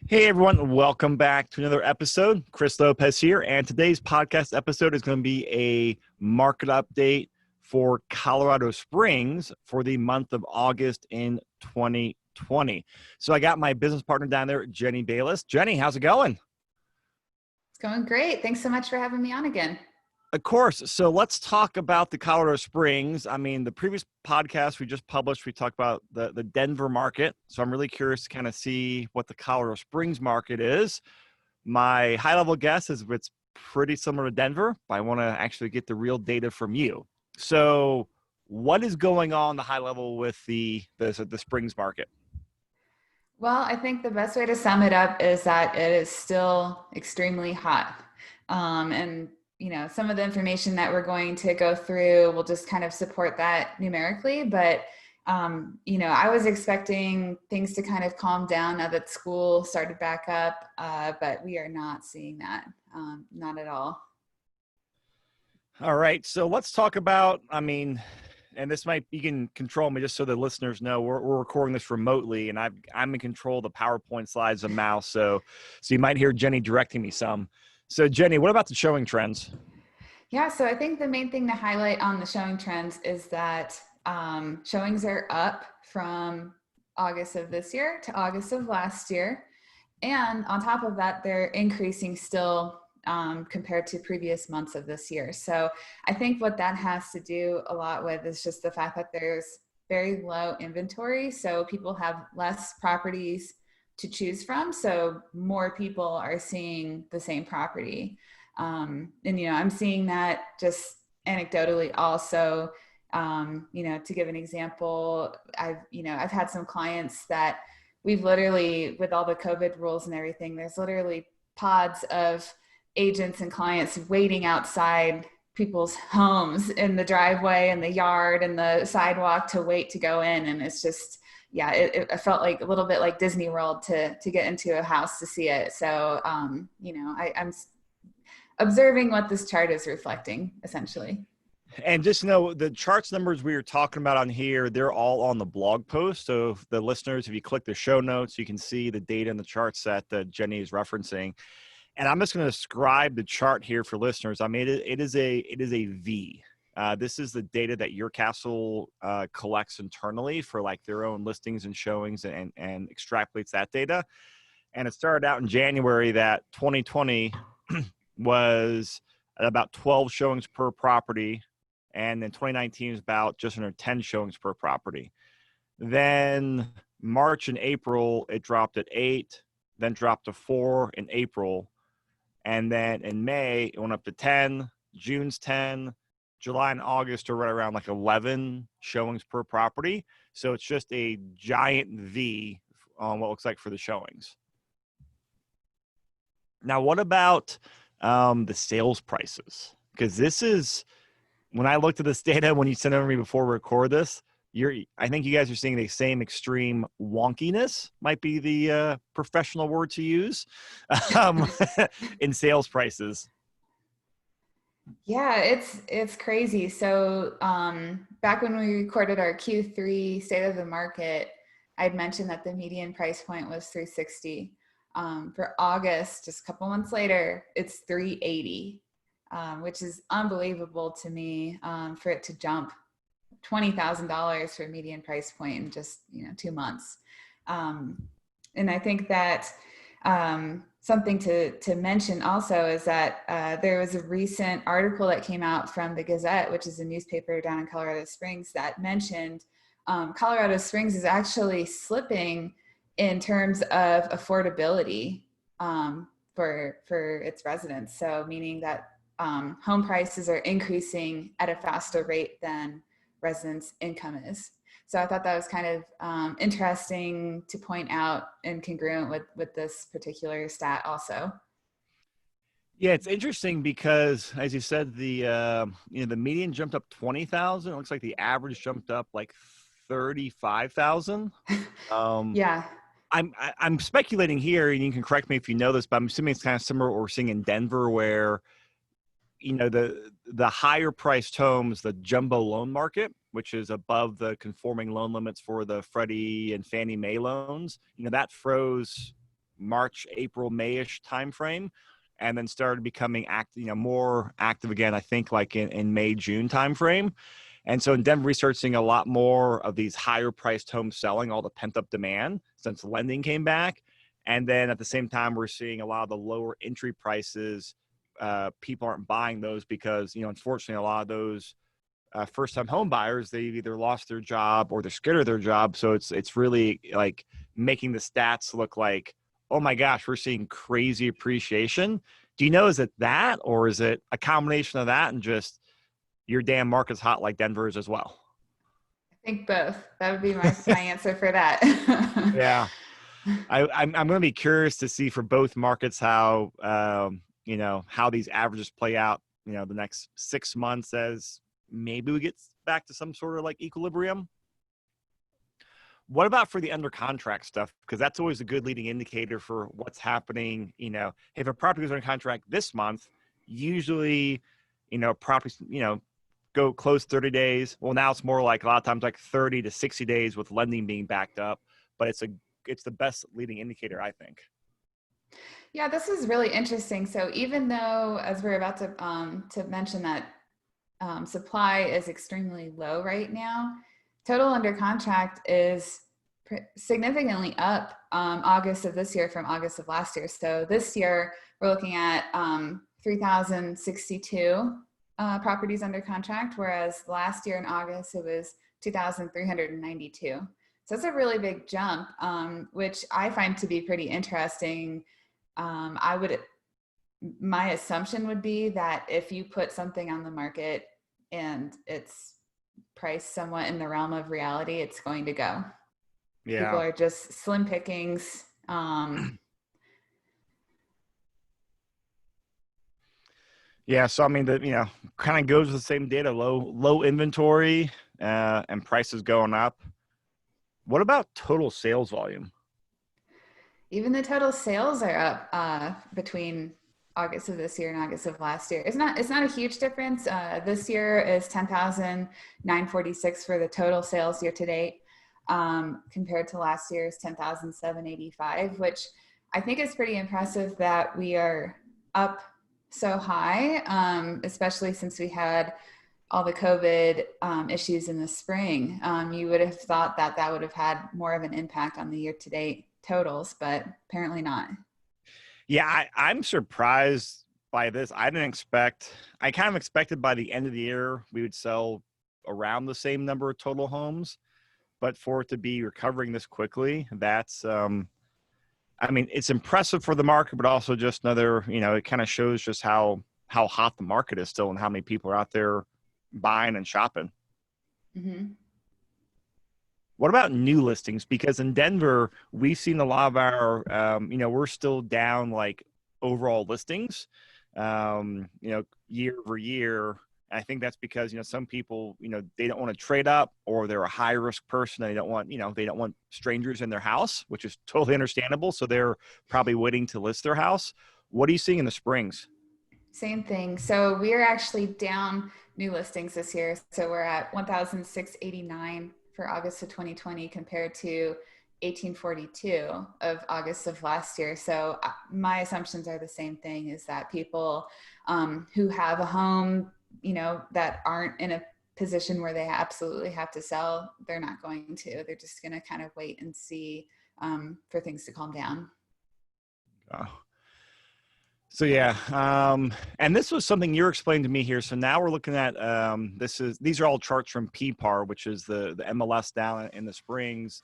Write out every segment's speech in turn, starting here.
Hey everyone, welcome back to another episode. Chris Lopez here, and today's podcast episode is going to be a market update for Colorado Springs for the month of August in 2020. So I got my business partner down there, Jenny Bayless. Jenny, how's it going? It's going great. Thanks so much for having me on again. Of course. So let's talk about the Colorado Springs. I mean, the previous podcast we just published, we talked about the Denver market. So I'm really curious to kind of see what the Colorado Springs market is. My high level guess is it's pretty similar to Denver, but I want to actually get the real data from you. So what is going on the high level with the Springs market? Well, I think the best way to sum it up is that it is still extremely hot. And some of the information that we're going to go through will just kind of support that numerically. But I was expecting things to kind of calm down now that school started back up, but we are not seeing that, not at all. All right. So let's talk about, and this might, you can control me just so the listeners know we're recording this remotely, and I'm in control of the PowerPoint slides and mouse. So you might hear Jenny directing me some. So Jenny, what about the showing trends? Yeah, so I think the main thing to highlight on the showing trends is that showings are up from August of this year to August of last year. And on top of that, they're increasing still compared to previous months of this year. So I think what that has to do a lot with is just the fact that there's very low inventory. So people have less properties to choose from. So more people are seeing the same property. I'm seeing that just anecdotally also. To give an example, I've had some clients that we've literally, with all the COVID rules and everything, there's literally pods of agents and clients waiting outside people's homes in the driveway and the yard and the sidewalk to wait to go in. And it's just, yeah, it felt like a little bit like Disney World to get into a house to see it. So, I'm observing what this chart is reflecting, essentially. And just know the charts numbers we were talking about on here, they're all on the blog post. So if the listeners, if you click the show notes, you can see the data and the charts that Jenny is referencing. And I'm just going to describe the chart here for listeners. I mean, it is a V. This is the data that your castle collects internally for like their own listings and showings and extrapolates that data. And it started out in January that 2020 was at about 12 showings per property. And then 2019 was about just under 10 showings per property. Then March and April, it dropped at 8, then dropped to 4 in April. And then in May, it went up to 10, June's 10, July and August are right around like 11 showings per property. So it's just a giant V on what looks like for the showings. Now, what about the sales prices? Because this is, when I looked at this data, when you sent it over to me before we record this, I think you guys are seeing the same extreme wonkiness, might be the professional word to use, in sales prices. Yeah, it's crazy. So back when we recorded our Q3 State of the Market, I'd mentioned that the median price point was 360. For August, just a couple months later, it's 380, which is unbelievable to me, for it to jump $20,000 for a median price point in just 2 months. And I think that something to mention also is that there was a recent article that came out from the Gazette, which is a newspaper down in Colorado Springs, that mentioned Colorado Springs is actually slipping in terms of affordability for its residents. So meaning that home prices are increasing at a faster rate than residents' income is. So I thought that was kind of interesting to point out and congruent with this particular stat also. Yeah, it's interesting because, as you said, the median jumped up 20,000. It looks like the average jumped up like 35,000. Yeah. I'm speculating here, and you can correct me if you know this, but I'm assuming it's kind of similar to what we're seeing in Denver, where the higher priced homes, the jumbo loan market, which is above the conforming loan limits for the Freddie and Fannie Mae loans, that froze March, April, May-ish timeframe, and then started becoming more active again, I think like in May, June timeframe. And so in Denver, we're seeing a lot more of these higher priced homes selling, all the pent up demand since lending came back. And then at the same time, we're seeing a lot of the lower entry prices. People aren't buying those because, unfortunately, a lot of those first time home buyers, they've either lost their job or they're scared of their job. So it's really like making the stats look like, oh my gosh, we're seeing crazy appreciation. Do you know, is it that, or is it a combination of that and just your damn market's hot like Denver is as well? I think both. That would be my answer for that. Yeah. I'm going to be curious to see for both markets how, how these averages play out, the next 6 months as maybe we get back to some sort of like equilibrium. What about for the under contract stuff? Because that's always a good leading indicator for what's happening. If a property goes under contract this month, usually, properties, go close 30 days. Well, now it's more like a lot of times like 30 to 60 days with lending being backed up, but it's the best leading indicator, I think. Yeah, this is really interesting. So even though, as we're about to mention that supply is extremely low right now, total under contract is significantly up August of this year from August of last year. So this year we're looking at 3,062 properties under contract, whereas last year in August it was 2,392. So it's a really big jump, which I find to be pretty interesting. My assumption would be that if you put something on the market and it's priced somewhat in the realm of reality, it's going to go. Yeah. People are just slim pickings. Yeah. So, I mean, kind of goes with the same data, low inventory and prices going up. What about total sales volume? Even the total sales are up between August of this year and August of last year. It's not a huge difference. This year is 10,946 for the total sales year to date, compared to last year's 10,785, which I think is pretty impressive that we are up so high, especially since we had all the COVID issues in the spring. You would have thought that would have had more of an impact on the year to date totals, but apparently not. Yeah, I'm surprised by this. I kind of expected by the end of the year we would sell around the same number of total homes, but for it to be recovering this quickly, that's it's impressive for the market, but also just another, it kind of shows just how hot the market is still and how many people are out there buying and shopping. Mm-hmm. What about new listings? Because in Denver, we've seen a lot of our, we're still down like overall listings, year over year. I think that's because, some people, they don't want to trade up, or they're a high risk person. And they don't want strangers in their house, which is totally understandable. So they're probably waiting to list their house. What are you seeing in the Springs? Same thing. So we are actually down new listings this year. So we're at 1,689 for August of 2020 compared to 1842 of August of last year. So my assumptions are the same thing, is that people who have a home, that aren't in a position where they absolutely have to sell, they're not going to. They're just going to kind of wait and see for things to calm down. Oh. So yeah, and this was something you explained to me here. So now we're looking at these are all charts from PPAR, which is the MLS down in the Springs.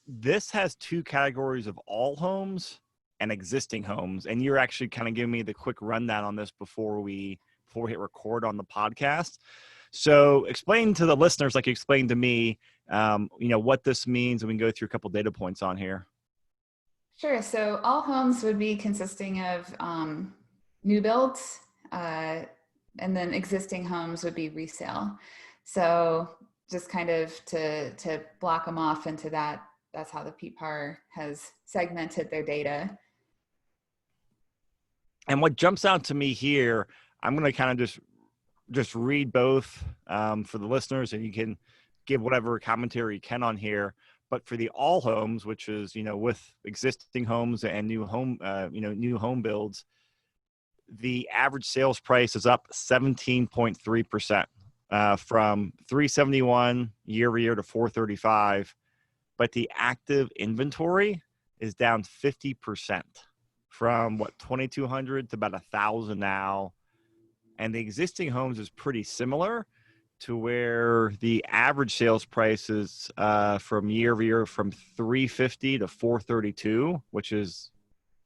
This has two categories of all homes and existing homes, and you're actually kind of giving me the quick rundown on this before we hit record on the podcast. So explain to the listeners, like you explained to me, what this means, and we can go through a couple data points on here. Sure. So all homes would be consisting of new builds, and then existing homes would be resale. So just kind of to block them off into that, that's how the PPAR has segmented their data. And what jumps out to me here, I'm going to kind of just read both for the listeners, and you can give whatever commentary you can on here. But for the all homes, which is, with existing homes and new home, new home builds, the average sales price is up 17.3%, from 371 year over year to 435. But the active inventory is down 50% from 2,200 to about 1,000 now. And the existing homes is pretty similar to where the average sales price is from year over year from 350 to 432, which is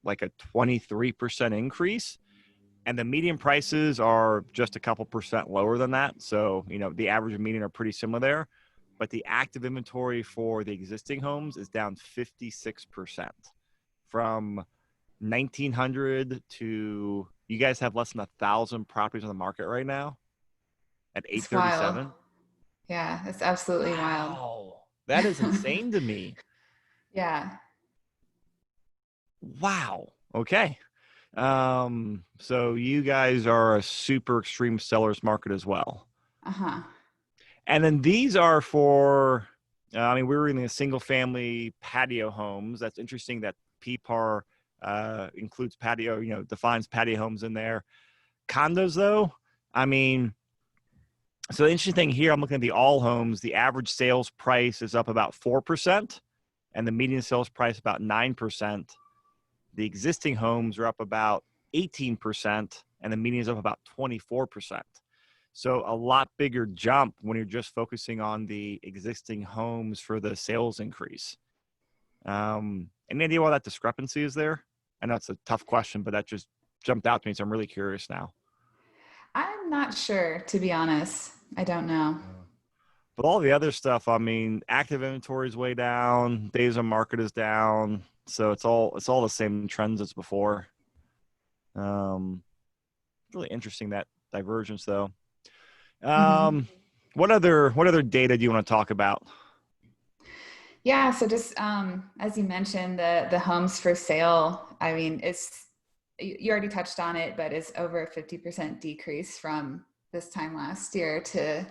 like a 23% increase. And the median prices are just a couple percent lower than that. So, the average and median are pretty similar there. But the active inventory for the existing homes is down 56% from 1,900 to, you guys have less than 1,000 properties on the market right now at It's wild. 837. Yeah, it's absolutely wild. Wow. That is insane to me. Yeah. Wow. Okay. So you guys are a super extreme sellers market as well. Uh-huh. And then these are for, we were in the single family patio homes. That's interesting that PPAR includes patio, defines patio homes in there. Condos though, so the interesting thing here, I'm looking at the all homes, the average sales price is up about 4% and the median sales price about 9%. The existing homes are up about 18% and the median is up about 24%. So a lot bigger jump when you're just focusing on the existing homes for the sales increase. Any idea why that discrepancy is there? I know it's a tough question, but that just jumped out to me. So I'm really curious now. I'm not sure, to be honest. I don't know. But all the other stuff, active inventory is way down, days on market is down. So it's all the same trends as before. Really interesting, that divergence though. Mm-hmm. What other data do you want to talk about? Yeah, so just as you mentioned, the homes for sale, it's, you already touched on it, but it's over a 50% decrease from this time last year to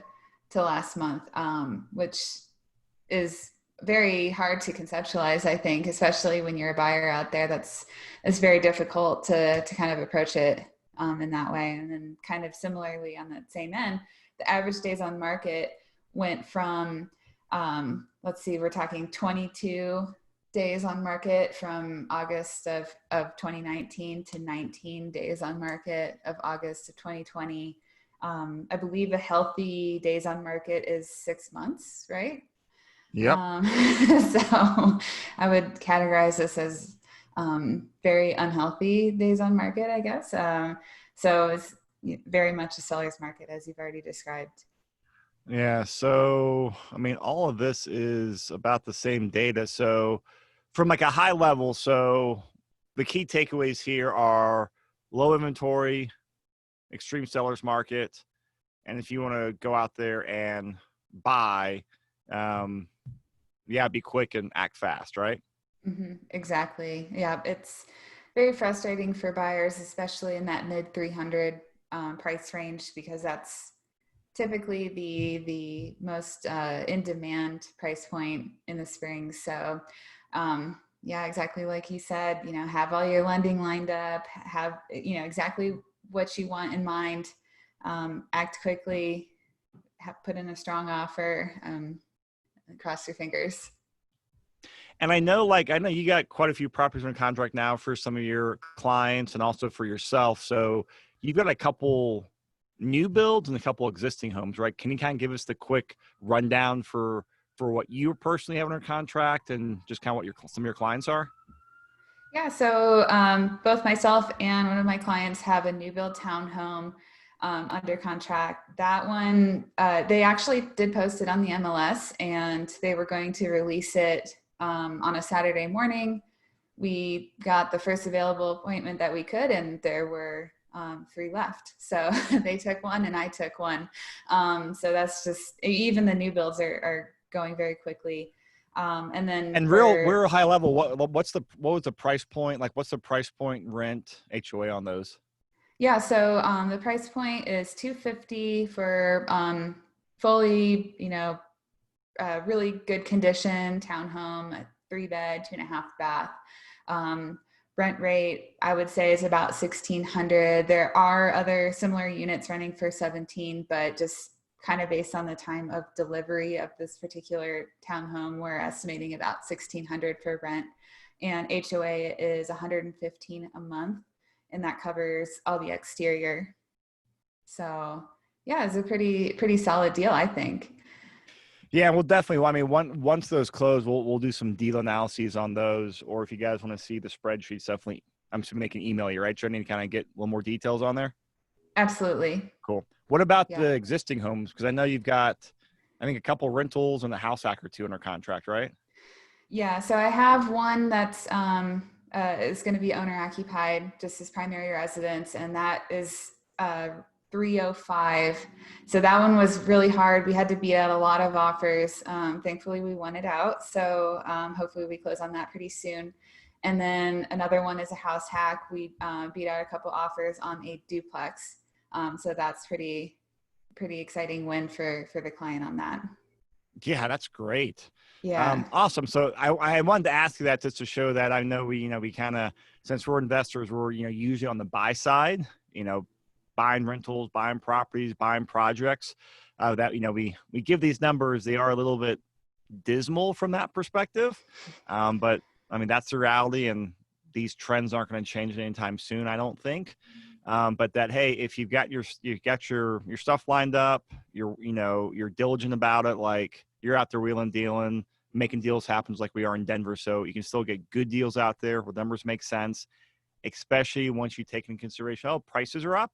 last month, which is very hard to conceptualize, I think, especially when you're a buyer out there. It's very difficult to kind of approach it in that way. And then kind of similarly on that same end, the average days on market went from, let's see, we're talking 22 days on market from August of 2019 to 19 days on market of August of 2020. I believe a healthy days on market is 6 months, right? Yep. So I would categorize this as very unhealthy days on market, I guess. So it's very much a seller's market, as you've already described. Yeah. So, all of this is about the same data. So from like a high level, so the key takeaways here are low inventory, extreme sellers market. And if you want to go out there and buy, be quick and act fast, right? Mm-hmm. Exactly. Yeah. It's very frustrating for buyers, especially in that mid 300 price range, because that's typically the most in demand price point in the spring. So yeah, exactly like you said, have all your lending lined up, have, exactly what you want in mind, act quickly, put in a strong offer, cross your fingers. And I know you got quite a few properties on contract now for some of your clients and also for yourself. So you've got a couple new builds and a couple existing homes, right? Can you kind of give us the quick rundown for what you personally have under contract and just kind of what some of your clients are? Yeah, so both myself and one of my clients have a new build townhome under contract. That one, they actually did post it on the MLS and they were going to release it on a Saturday morning. We got the first available appointment that we could, and there were 3 left. So they took one and I took one. So that's just, even the new builds are going very quickly. And then And real high level, what was the price point? Like, what's the price point rent HOA on those? yeah, so the price point is $250 for fully, really good condition townhome, 3-bed, 2.5 bath. Rent rate, I would say, is about $1,600. There are other similar units running for 17, but just kind of based on the time of delivery of this particular townhome, we're estimating about $1,600 for rent. And HOA is $115 a month, and that covers all the exterior. So yeah, it's a pretty solid deal, I think. Yeah, we'll definitely. I mean, once those close, we'll do some deal analyses on those. Or if you guys want to see the spreadsheets, definitely. I'm assuming they can email you, right, Jenny, to kind of get a little more details on there. Absolutely. Cool. What about Yeah. the existing homes? Because I know you've got, I think, a couple rentals and a house hack or two under contract, right? Yeah. So I have one that's is going to be owner occupied, just as primary residence, and that is 305. So that one was really hard. We had to beat out a lot of offers. Thankfully, we won it out. So hopefully, we close on that pretty soon. And then another one is a house hack. We beat out a couple offers on a duplex. So that's pretty exciting win for the client on that. Yeah, that's great. Yeah. Awesome. So I wanted to ask you that just to show that I know we kind of, since we're investors, we're, usually on the buy side, buying rentals, buying properties, buying projects, that, we give these numbers. They are a little bit dismal from that perspective. But I mean, that's the reality, and these trends aren't going to change anytime soon, I don't think. But that, hey, if you've got your stuff lined up, you're diligent about it, like you're out there wheeling, dealing, making deals happen like we are in Denver. So you can still get good deals out there where numbers make sense, especially once you take into consideration, oh, prices are up,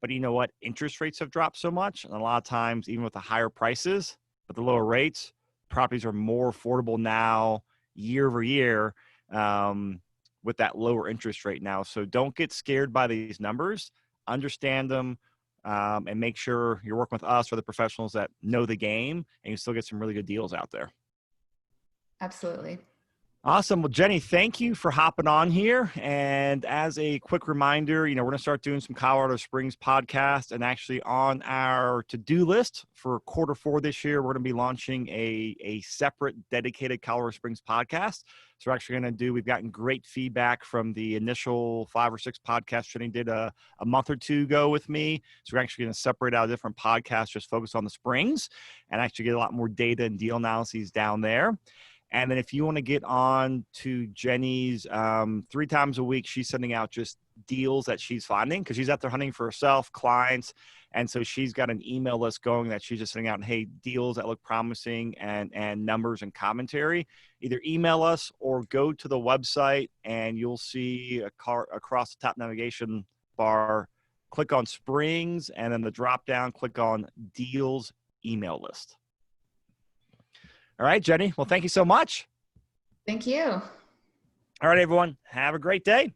but you know what? Interest rates have dropped so much. And a lot of times, even with the higher prices, but the lower rates, properties are more affordable now year over year. With that lower interest rate now. So don't get scared by these numbers, understand them, and make sure you're working with us or the professionals that know the game, and you still get some really good deals out there. Absolutely. Awesome. Well, Jenny, thank you for hopping on here. And as a quick reminder, we're going to start doing some Colorado Springs podcasts, and actually on our to-do list for Q4 this year, we're going to be launching a separate dedicated Colorado Springs podcast. So we're actually going to we've gotten great feedback from the initial 5 or 6 podcasts Jenny did a month or two ago with me. So we're actually going to separate out a different podcast, just focus on the Springs, and actually get a lot more data and deal analyses down there. And then if you want to get on to Jenny's 3 times a week, she's sending out just deals that she's finding because she's out there hunting for herself, clients. And so she's got an email list going that she's just sending out, hey, deals that look promising and numbers and commentary. Either email us or go to the website and you'll see across the top navigation bar, click on Springs, and then the drop down, click on Deals Email List. All right, Jenny. Well, thank you so much. Thank you. All right, everyone. Have a great day.